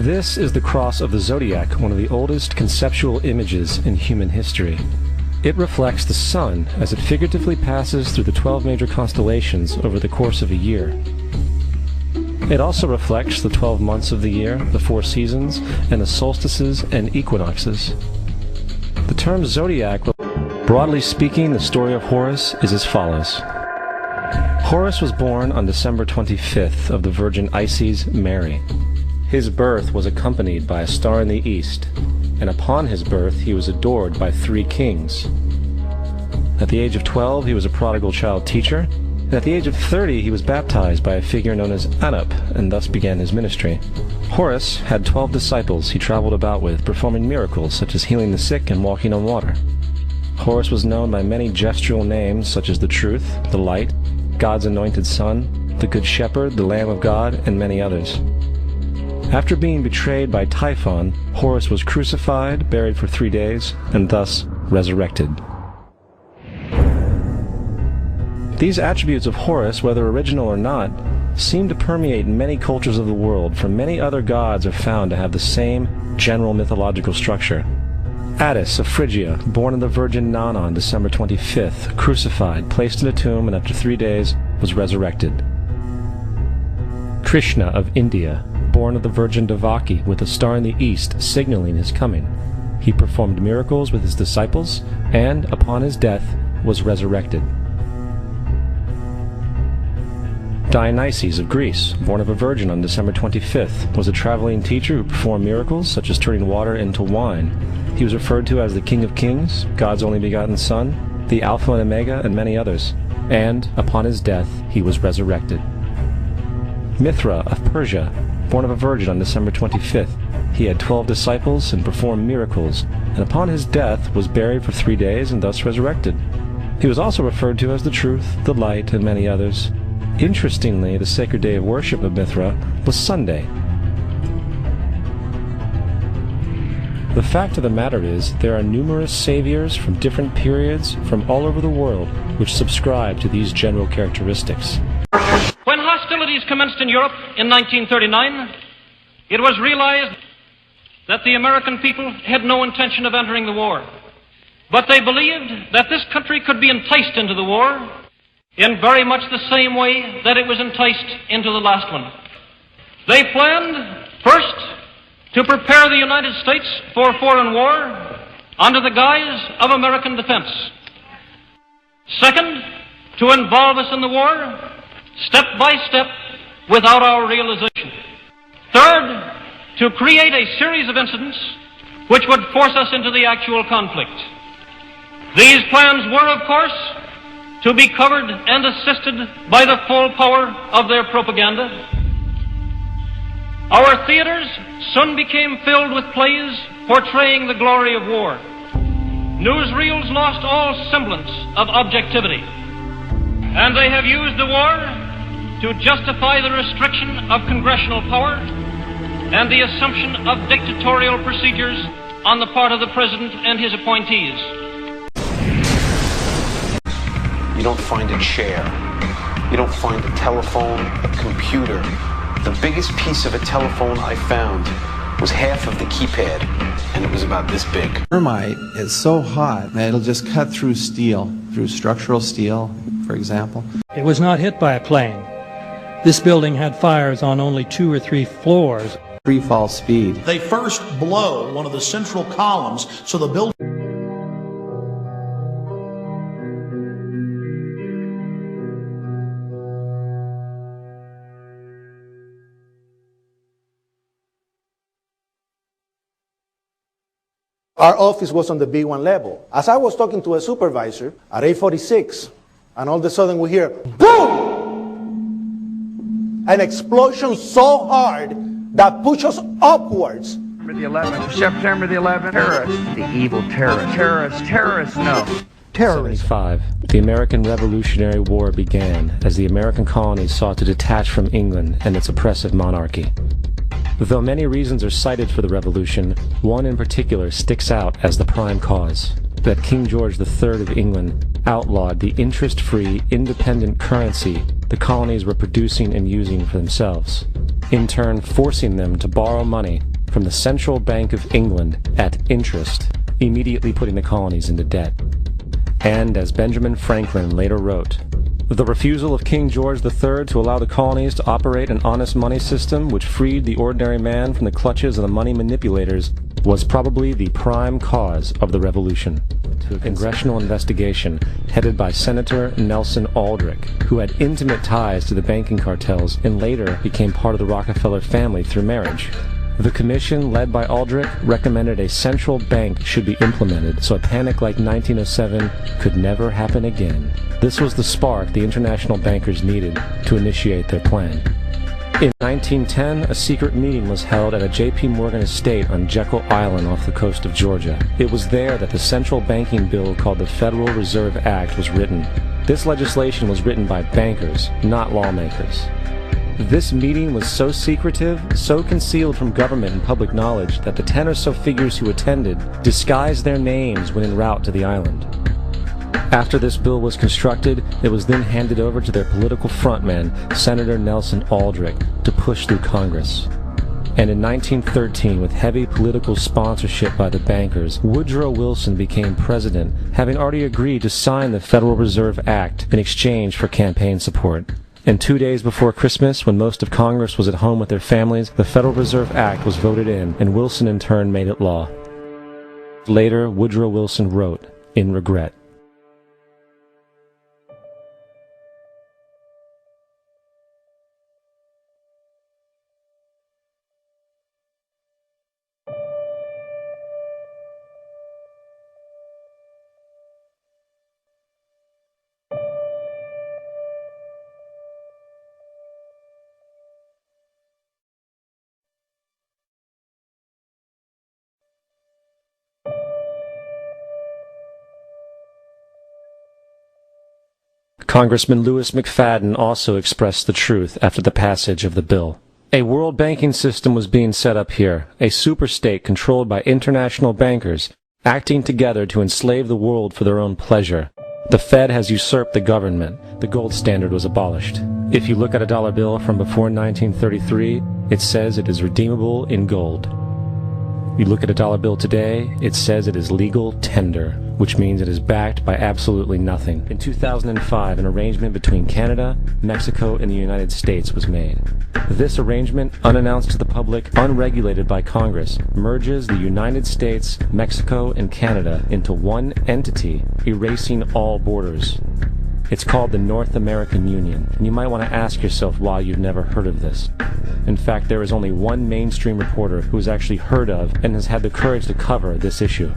This is the cross of the zodiac, one of the oldest conceptual images in human history. It reflects the sun as it figuratively passes through the 12 major constellations over the course of a year. It also reflects the 12 months of the year, the 4 seasons, and the solstices and equinoxes. The term zodiac, broadly speaking, the story of Horus is as follows. Horus was born on December 25th of the Virgin Isis Mary. His birth was accompanied by a star in the east, and upon his birth he was adored by 3 kings. At the age of 12 he was a prodigal child teacher, and at the age of 30 he was baptized by a figure known as Anup, and thus began his ministry. Horus had 12 disciples he traveled about with, performing miracles such as healing the sick and walking on water. Horus was known by many gestural names such as the Truth, the Light, God's Anointed Son, the Good Shepherd, the Lamb of God, and many others. After being betrayed by Typhon, Horus was crucified, buried for 3 days, and thus resurrected. These attributes of Horus, whether original or not, seem to permeate many cultures of the world, for many other gods are found to have the same general mythological structure. Attis of Phrygia, born of the Virgin Nana on December 25th, crucified, placed in a tomb, and after 3 days was resurrected. Krishna of India, born of the Virgin Devaki with a star in the east signaling his coming. He performed miracles with his disciples, and, upon his death, was resurrected. Dionysius of Greece, born of a virgin on December 25th, was a traveling teacher who performed miracles such as turning water into wine. He was referred to as the King of Kings, God's only begotten Son, the Alpha and Omega, and many others. And, upon his death, he was resurrected. Mithra of Persia, born of a virgin on December 25th, he had 12 disciples and performed miracles, and upon his death was buried for 3 days and thus resurrected. He was also referred to as the Truth, the Light, and many others. Interestingly, the sacred day of worship of Mithra was Sunday. The fact of the matter is, there are numerous saviors from different periods from all over the world which subscribe to these general characteristics. When hostilities commenced in Europe in 1939, it was realized that the American people had no intention of entering the war. But they believed that this country could be enticed into the war in very much the same way that it was enticed into the last one. They planned, first, to prepare the United States for foreign war under the guise of American defense. Second, to involve us in the war step by step without our realization. Third, to create a series of incidents which would force us into the actual conflict. These plans were, of course, to be covered and assisted by the full power of their propaganda. Our theaters soon became filled with plays portraying the glory of war. Newsreels lost all semblance of objectivity, and they have used the war to justify the restriction of congressional power and the assumption of dictatorial procedures on the part of the President and his appointees. You don't find a chair. You don't find a telephone, a computer. The biggest piece of a telephone I found was half of the keypad, and it was about this big. Thermite is so hot that it'll just cut through steel, through structural steel, for example. It was not hit by a plane. This building had fires on only 2 or 3 floors. Free fall speed. They first blow one of the central columns so the building. Our office was on the B1 level. As I was talking to a supervisor at 8:46, and all of a sudden we hear, boom! An explosion so hard that pushed us upwards. September the 11th, terrorists, the evil terrorists, no. Terrorists. 1975, the American Revolutionary War began as the American colonies sought to detach from England and its oppressive monarchy. Though many reasons are cited for the revolution, one in particular sticks out as the prime cause: that King George III of England outlawed the interest-free, independent currency the colonies were producing and using for themselves, in turn forcing them to borrow money from the Central Bank of England at interest, immediately putting the colonies into debt. And, as Benjamin Franklin later wrote, the refusal of King George III to allow the colonies to operate an honest money system which freed the ordinary man from the clutches of the money manipulators was probably the prime cause of the revolution. To a congressional investigation headed by Senator Nelson Aldrich, who had intimate ties to the banking cartels and later became part of the Rockefeller family through marriage. The commission, led by Aldrich, recommended a central bank should be implemented so a panic like 1907 could never happen again. This was the spark the international bankers needed to initiate their plan. In 1910, a secret meeting was held at a J.P. Morgan estate on Jekyll Island off the coast of Georgia. It was there that the central banking bill called the Federal Reserve Act was written. This legislation was written by bankers, not lawmakers. This meeting was so secretive, so concealed from government and public knowledge that the 10 or so figures who attended disguised their names when en route to the island. After this bill was constructed, it was then handed over to their political frontman, Senator Nelson Aldrich, to push through Congress. And in 1913, with heavy political sponsorship by the bankers, Woodrow Wilson became president, having already agreed to sign the Federal Reserve Act in exchange for campaign support. And 2 days before Christmas, when most of Congress was at home with their families, the Federal Reserve Act was voted in, and Wilson in turn made it law. Later, Woodrow Wilson wrote, in regret, Congressman Louis McFadden also expressed the truth after the passage of the bill. A world banking system was being set up here, a superstate controlled by international bankers, acting together to enslave the world for their own pleasure. The Fed has usurped the government. The gold standard was abolished. If you look at a dollar bill from before 1933, it says it is redeemable in gold. You look at a dollar bill today, it says it is legal tender, which means it is backed by absolutely nothing. In 2005, an arrangement between Canada, Mexico, and the United States was made. This arrangement, unannounced to the public, unregulated by Congress, merges the United States, Mexico, and Canada into one entity, erasing all borders. It's called the North American Union, and you might want to ask yourself why you've never heard of this. In fact, there is only one mainstream reporter who has actually heard of and has had the courage to cover this issue.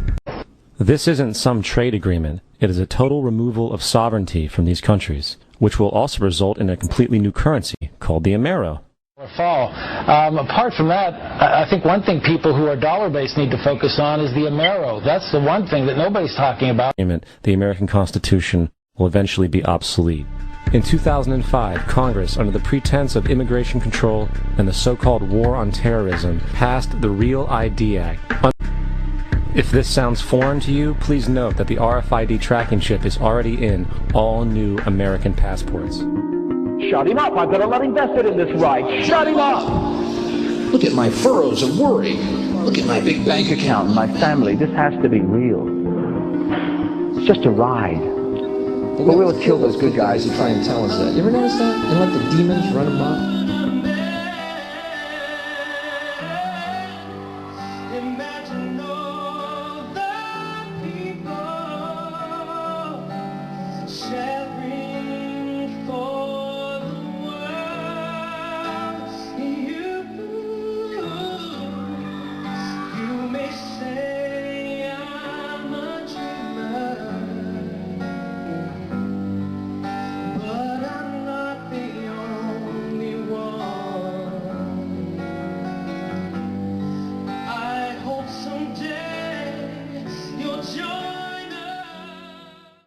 This isn't some trade agreement. It is a total removal of sovereignty from these countries, which will also result in a completely new currency called the Amero. Apart from that, I think one thing people who are dollar-based need to focus on is the Amero. That's the one thing that nobody's talking about. The American Constitution will eventually be obsolete. In 2005, Congress, under the pretense of immigration control and the so-called War on Terrorism, passed the Real ID Act. If this sounds foreign to you, please note that the RFID tracking chip is already in all new American passports. Shut him up. I've got a lot invested in this ride. Shut him up. Look at my furrows of worry. Look at my big bank account and my family. This has to be real. It's just a ride. But we'll kill those good guys who try and tell us that. You ever notice that? And let the demons run amok?